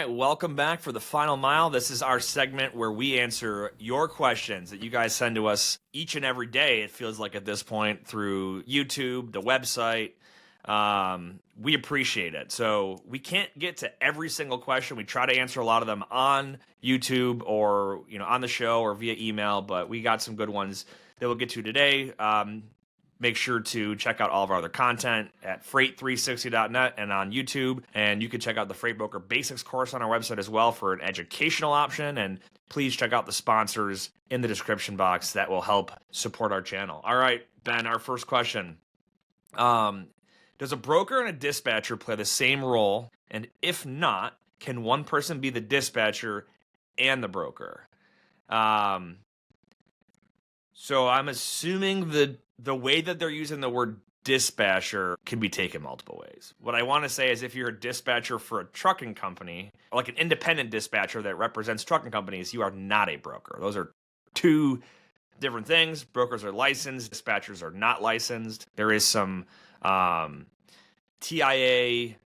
right, welcome back for the final mile. This is our segment where we answer your questions that you guys send to us each and every day. It feels like at this point through YouTube, the website. We appreciate it. So we can't get to every single question. We try to answer a lot of them on YouTube or on the show or via email, but we got some good ones that we'll get to today. Make sure to check out all of our other content at freight360.net and on YouTube. And you can check out the Freight Broker Basics course on our website as well for an educational option. And please check out the sponsors in the description box that will help support our channel. All right, Ben, our first question. Does a broker and a dispatcher play the same role? And if not, can one person be the dispatcher and the broker? So I'm assuming the way that they're using the word dispatcher can be taken multiple ways. What I want to say is if you're a dispatcher for a trucking company, or like an independent dispatcher that represents trucking companies, you are not a broker. Those are two different things. Brokers are licensed, dispatchers are not licensed. There is some TIA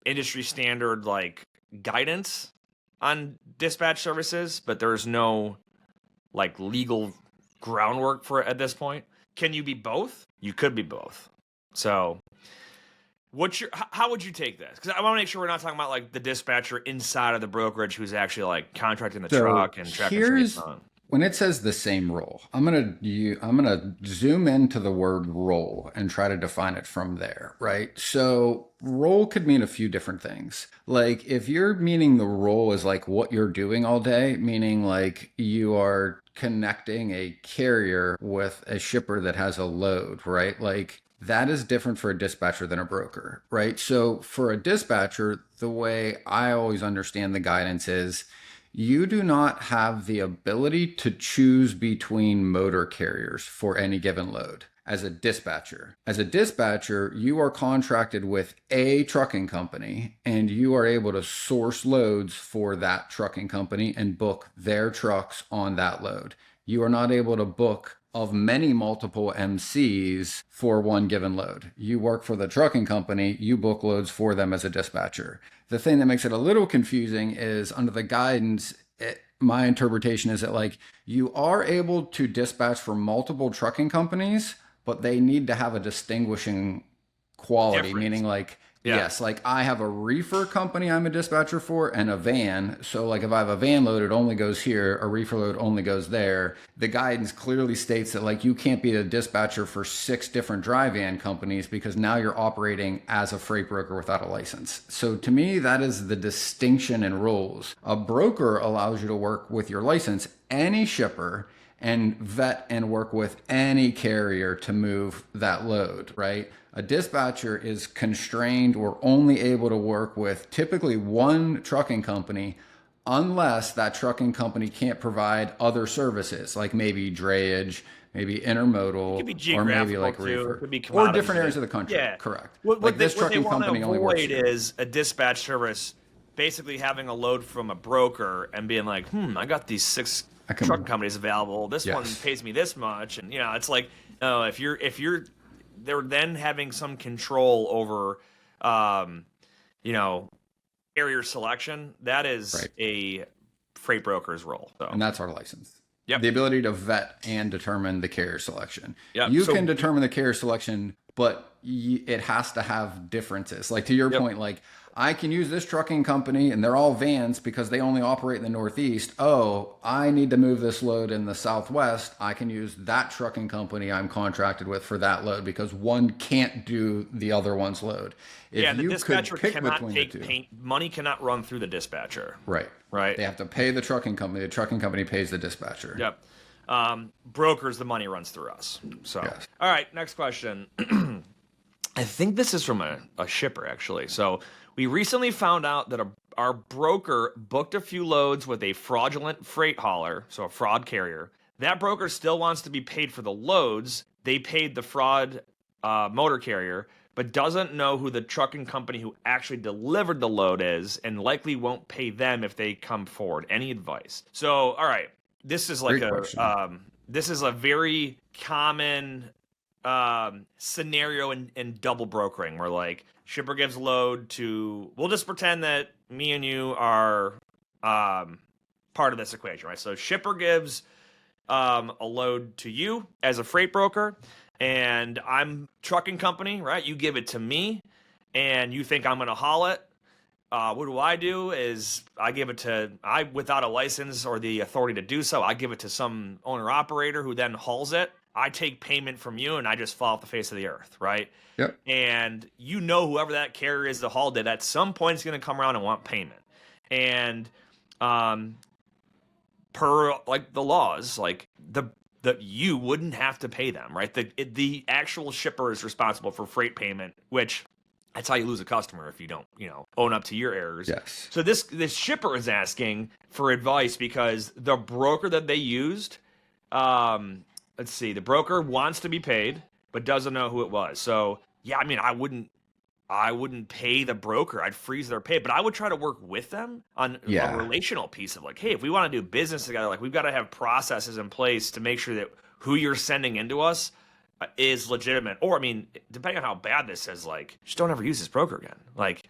industry standard like guidance on dispatch services, but there's no like legal groundwork for it at this point. Can you be both? You could be both. So how would you take this? Because I want to make sure we're not talking about like the dispatcher inside of the brokerage who's actually like contracting the truck and tracking. When it says the same role, I'm gonna zoom into the word role and try to define it from there, right? So role could mean a few different things. Like if you're meaning the role is like what you're doing all day, meaning like you are connecting a carrier with a shipper that has a load, right? Like that is different for a dispatcher than a broker, right? So for a dispatcher, the way I always understand the guidance is you do not have the ability to choose between motor carriers for any given load as a dispatcher. As a dispatcher, you are contracted with a trucking company and you are able to source loads for that trucking company and book their trucks on that load. You are not able to book of many multiple MCs for one given load. You work for the trucking company, you book loads for them as a dispatcher. The thing that makes it a little confusing is under the guidance, my interpretation is that like you are able to dispatch for multiple trucking companies, but they need to have a distinguishing quality, meaning like, yes, like I have a reefer company I'm a dispatcher for and a van. So like if I have a van load, it only goes here, a reefer load only goes there. The guidance clearly states that like you can't be a dispatcher for 6 different dry van companies because now you're operating as a freight broker without a license. So to me, that is the distinction in roles. A broker allows you to work with your license, any shipper, and vet and work with any carrier to move that load, right? A dispatcher is constrained or only able to work with typically one trucking company unless that trucking company can't provide other services like maybe drayage, maybe intermodal, or maybe like reefer, or different areas of the country. Yeah, correct. What they want to avoid is a dispatch service basically having a load from a broker and being like, I got these 6 truck companies available. This one pays me this much, and it's like, if you're, they're then having some control over, carrier selection. That is a freight broker's role, and that's our license. Yep. The ability to vet and determine the carrier selection. Yep. You can determine the carrier selection, but it has to have differences. Like to your point, like I can use this trucking company and they're all vans because they only operate in the Northeast. Oh, I need to move this load in the Southwest. I can use that trucking company I'm contracted with for that load because one can't do the other one's load. If the dispatcher cannot take money cannot run through the dispatcher. Right. They have to pay the trucking company. The trucking company pays the dispatcher. Yep. Brokers, the money runs through us. So, All right, next question. I think this is from a shipper, actually. So we recently found out that our broker booked a few loads with a fraudulent freight hauler, so a fraud carrier. That broker still wants to be paid for the loads. They paid the fraud motor carrier, but doesn't know who the trucking company who actually delivered the load is and likely won't pay them if they come forward. Any advice? So, all right, this is like this is a very common scenario in double brokering where like Shipper gives load to, we'll just pretend that me and you are part of this equation, right? So shipper gives a load to you as a freight broker, and I'm trucking company, right? You give it to me, and you think I'm going to haul it. What do is I give it to, without a license or the authority to do so, I give it to some owner-operator who then hauls it. I take payment from you, and I just fall off the face of the earth, right? Yep. And you know whoever that carrier is that hauled it, at some point is going to come around and want payment. And per like the laws, like the you wouldn't have to pay them, right? The actual shipper is responsible for freight payment, which that's how you lose a customer if you don't, own up to your errors. Yes. So this shipper is asking for advice because the broker that they used, let's see, the broker wants to be paid but doesn't know who it was. So yeah, I mean, I wouldn't pay the broker. I'd freeze their pay, but I would try to work with them on a relational piece of like, hey, if we want to do business together, like we've got to have processes in place to make sure that who you're sending into us is legitimate. Or, I mean, depending on how bad this is, like, just don't ever use this broker again. Like,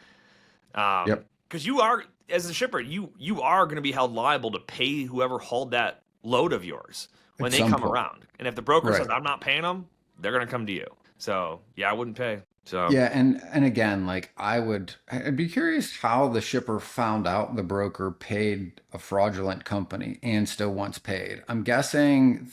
because you are, as a shipper, you are going to be held liable to pay whoever hauled that load of yours when they come around. And if the broker says, I'm not paying them, they're going to come to you. So, yeah, I wouldn't pay. So yeah, and again, like I'd be curious how the shipper found out the broker paid a fraudulent company and still wants paid. I'm guessing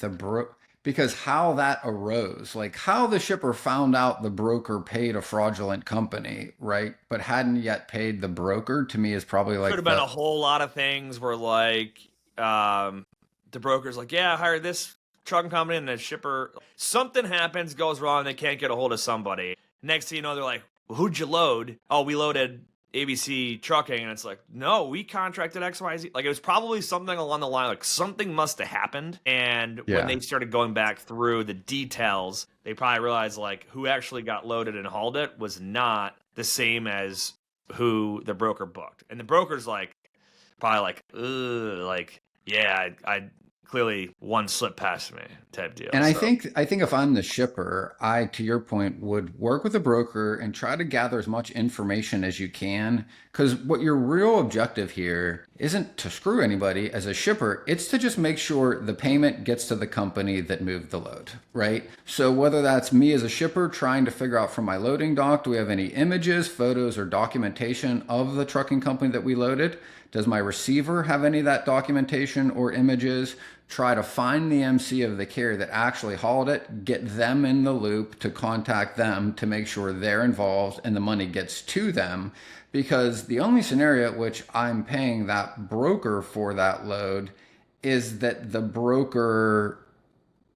because how that arose, like how the shipper found out the broker paid a fraudulent company, right? But hadn't yet paid the broker, to me is probably like could have been a whole lot of things where like the broker's like, yeah, I hired this trucking company, and the shipper, something happens, goes wrong, they can't get a hold of somebody. Next thing you know, they're like, well, who'd you load? Oh, we loaded ABC Trucking. And it's like, no, we contracted XYZ. Like, it was probably something along the line, like something must have happened. And when they started going back through the details, they probably realized like who actually got loaded and hauled it was not the same as who the broker booked. And the broker's like, probably like, ugh, like, yeah, I clearly one slipped past me type deal. And I think if I'm the shipper, I, to your point, would work with the broker and try to gather as much information as you can. Because what your real objective here isn't to screw anybody as a shipper. It's to just make sure the payment gets to the company that moved the load, right? So whether that's me as a shipper trying to figure out from my loading dock, do we have any images, photos, or documentation of the trucking company that we loaded? Does my receiver have any of that documentation or images? Try to find the MC of the carrier that actually hauled it, get them in the loop to contact them to make sure they're involved and the money gets to them. Because the only scenario at which I'm paying that broker for that load is that the broker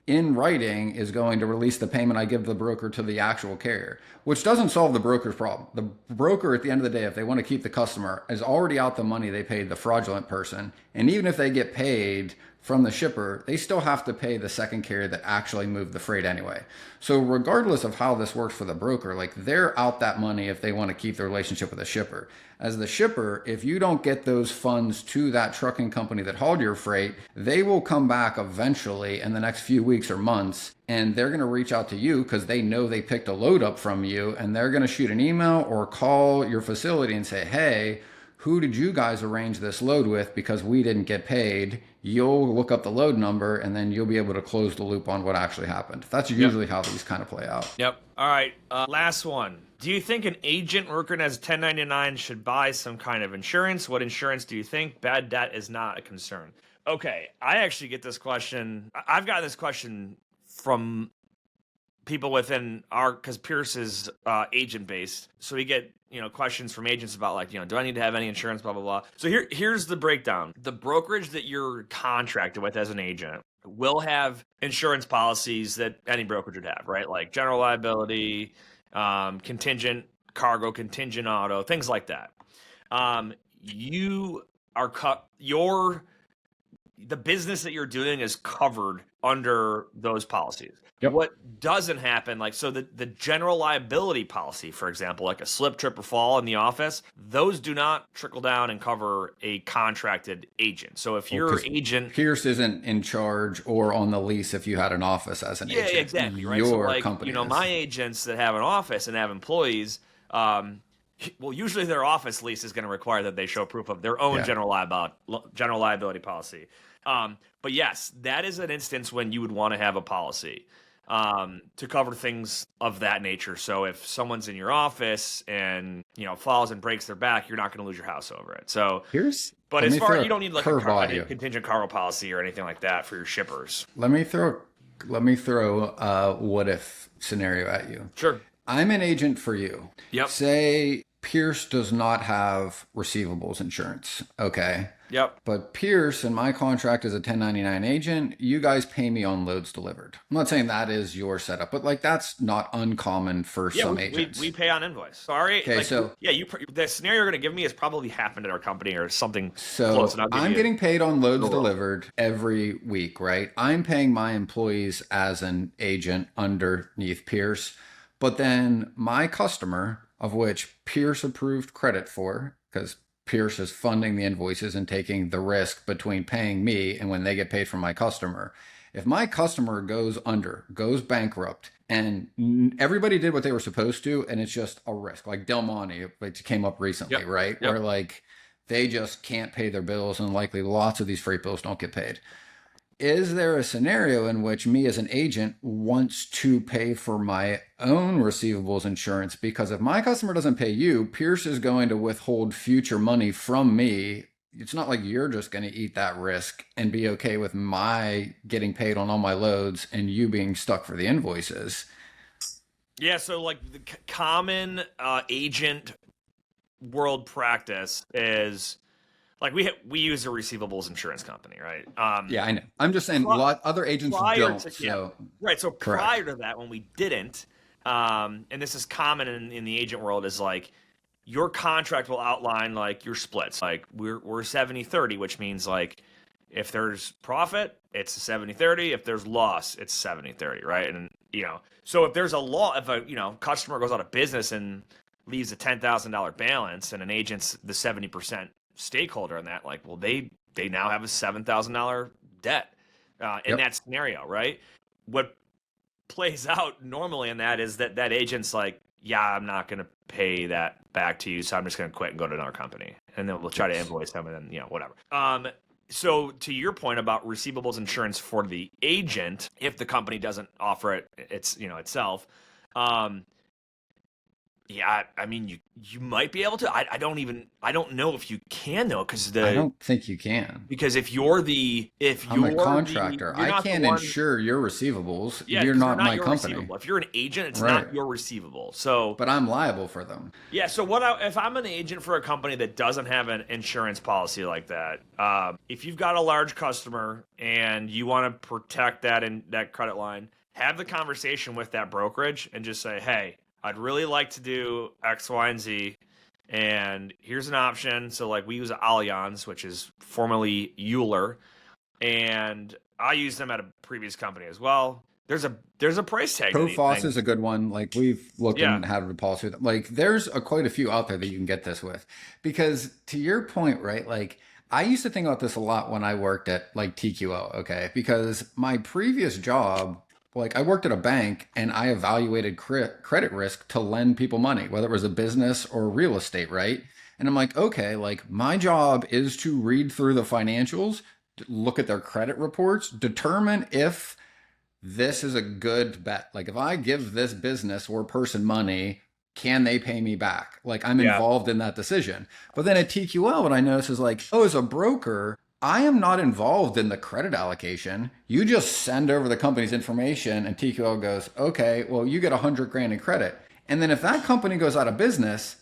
in writing is going to release the payment I give the broker to the actual carrier, which doesn't solve the broker's problem. The broker, at the end of the day, if they want to keep the customer, is already out the money they paid the fraudulent person. And even if they get paid from the shipper, they still have to pay the second carrier that actually moved the freight anyway. So regardless of how this works for the broker, like they're out that money if they want to keep the relationship with the shipper. As the shipper, if you don't get those funds to that trucking company that hauled your freight, they will come back eventually in the next few weeks or months, and they're going to reach out to you because they know they picked a load up from you, and they're going to shoot an email or call your facility and say, hey, who did you guys arrange this load with because we didn't get paid? You'll look up the load number and then you'll be able to close the loop on what actually happened. That's usually how these kind of play out. Yep. All right. Last one. Do you think an agent working as a 1099 should buy some kind of insurance? What insurance do you think? Bad debt is not a concern. Okay. I actually get this question. I've gotten this question from people within because Pierce is agent based. So we get questions from agents about like, do I need to have any insurance, blah, blah, blah. So here's the breakdown. The brokerage that you're contracted with as an agent will have insurance policies that any brokerage would have, right? Like general liability, contingent cargo, contingent auto, things like that. You are the business that you're doing is covered under those policies. Yep. What doesn't happen, like, so the general liability policy, for example, like a slip, trip, or fall in the office, those do not trickle down and cover a contracted agent. So if your agent... Pierce isn't in charge or on the lease if you had an office as an agent. Yeah, exactly, right? Your so like, company my agents that have an office and have employees, Well, usually their office lease is going to require that they show proof of their own Yeah. general liability policy. But yes, that is an instance when you would want to have a policy to cover things of that nature. So if someone's in your office and falls and breaks their back, you're not going to lose your house over it. So, but as far you don't need like a contingent cargo policy or anything like that for your shippers. Let me throw what if scenario at you. Sure. I'm an agent for you. Yep. Say Pierce does not have receivables insurance. Okay. Yep. But Pierce, in my contract as a 1099 agent, you guys pay me on loads delivered. I'm not saying that is your setup, but like that's not uncommon for some agents. We pay on invoice. Sorry. Okay, so the scenario you're going to give me has probably happened at our company or something so close. I'm getting paid on loads delivered every week, right? I'm paying my employees as an agent underneath Pierce, but then my customer, of which Pierce approved credit for, because Pierce is funding the invoices and taking the risk between paying me and when they get paid from my customer. If my customer goes bankrupt, and everybody did what they were supposed to, and it's just a risk, like Del Monte, which came up recently, right? Where like they just can't pay their bills, and likely lots of these freight bills don't get paid. Is there a scenario in which me as an agent wants to pay for my own receivables insurance? Because if my customer doesn't pay you, Pierce is going to withhold future money from me. It's not like you're just going to eat that risk and be okay with my getting paid on all my loads and you being stuck for the invoices. Yeah, so like the common agent world practice is... Like we use a receivables insurance company, right? Yeah, I know. I'm just saying other agents don't. Right. So prior to that, when we didn't, and this is common in the agent world, is like your contract will outline like your splits. Like we're 70-30, which means like if there's profit, it's 70-30. If there's loss, it's 70-30, right? And so if there's if a customer goes out of business and leaves a $10,000 balance, and an agent's the 70% stakeholder in that, like, well, they now have a $7,000 debt in that scenario, right? What plays out normally in that is that agent's like, yeah, I'm not going to pay that back to you, so I'm just going to quit and go to another company, and then we'll try to invoice them, and then whatever. So to your point about receivables insurance for the agent, if the company doesn't offer it, itself. Yeah, I mean, you might be able to. I don't know if you can though, because I don't think you can. Because if you're a contractor, I can't insure your receivables. Yeah, you're not my your company. Receivable. If you're an agent, it's not your receivable. So, but I'm liable for them. Yeah. So if I'm an agent for a company that doesn't have an insurance policy like that, if you've got a large customer and you want to protect that credit line, have the conversation with that brokerage and just say, hey, I'd really like to do X, Y, and Z, and here's an option. So, like, we use Allianz, which is formerly Euler, and I used them at a previous company as well. There's a price tag. Profoss is a good one. Like, we've looked and had a policy with them. Like, there's quite a few out there that you can get this with. Because to your point, right, like, I used to think about this a lot when I worked at, like, TQL, okay? Because my previous job... Like I worked at a bank and I evaluated credit risk to lend people money, whether it was a business or real estate, right? And I'm like, okay, like my job is to read through the financials, look at their credit reports, determine if this is a good bet. Like if I give this business or person money, can they pay me back? Like I'm involved in that decision. But then at TQL, what I noticed is like, oh, as a broker, I am not involved in the credit allocation. You just send over the company's information and TQL goes, okay, well, you get $100,000 in credit. And then if that company goes out of business,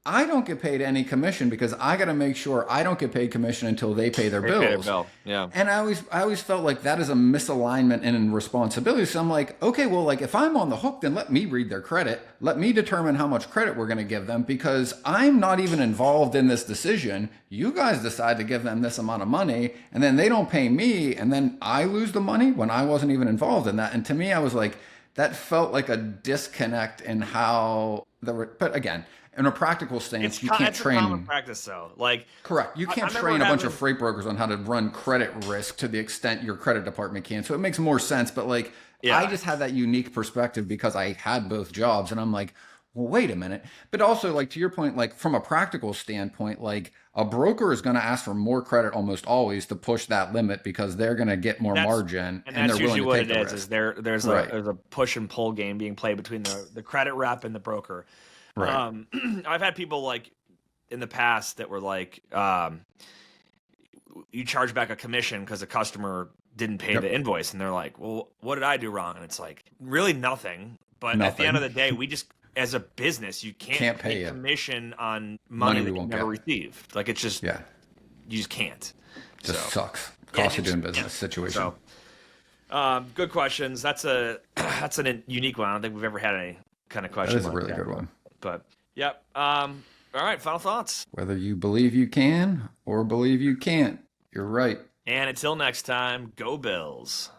I don't get paid any commission because I got to make sure I don't get paid commission until they pay their bills. Pay their bill. Yeah. And I always felt like that is a misalignment in responsibility. So I'm like, okay, well, like if I'm on the hook, then let me read their credit. Let me determine how much credit we're going to give them because I'm not even involved in this decision. You guys decide to give them this amount of money and then they don't pay me. And then I lose the money when I wasn't even involved in that. And to me, I was like, that felt like a disconnect in how but again, in a practical stance, you can't train. It's common practice, though. Like correct, you can't train a bunch of freight brokers on how to run credit risk to the extent your credit department can. So it makes more sense. But like, I just had that unique perspective because I had both jobs, and I'm like, well, wait a minute. But also, like, to your point, like, from a practical standpoint, like, a broker is going to ask for more credit almost always to push that limit because they're going to get more That's margin and and that's they're willing usually to what take it the is. Is risk. there's Right. a push and pull game being played between the credit rep and the broker. Right. I've had people like in the past that were like, you charge back a commission because a customer didn't pay the Yep. invoice, and they're like, well, what did I do wrong? And it's like, really nothing. But at the end of Nothing. the day, we just, as a business, you can't Can't pay pay you. commission on money Money we that you won't never get. received. Like it's just, Yeah. you just can't. Just So sucks. yeah, Cost of it's- doing business yeah. situation. So, good questions. That's a unique one. I don't think we've ever had any kind of That question is a like really that. good one. But yep. All right. Final thoughts. Whether you believe you can or believe you can't, you're right. And until next time, go Bills.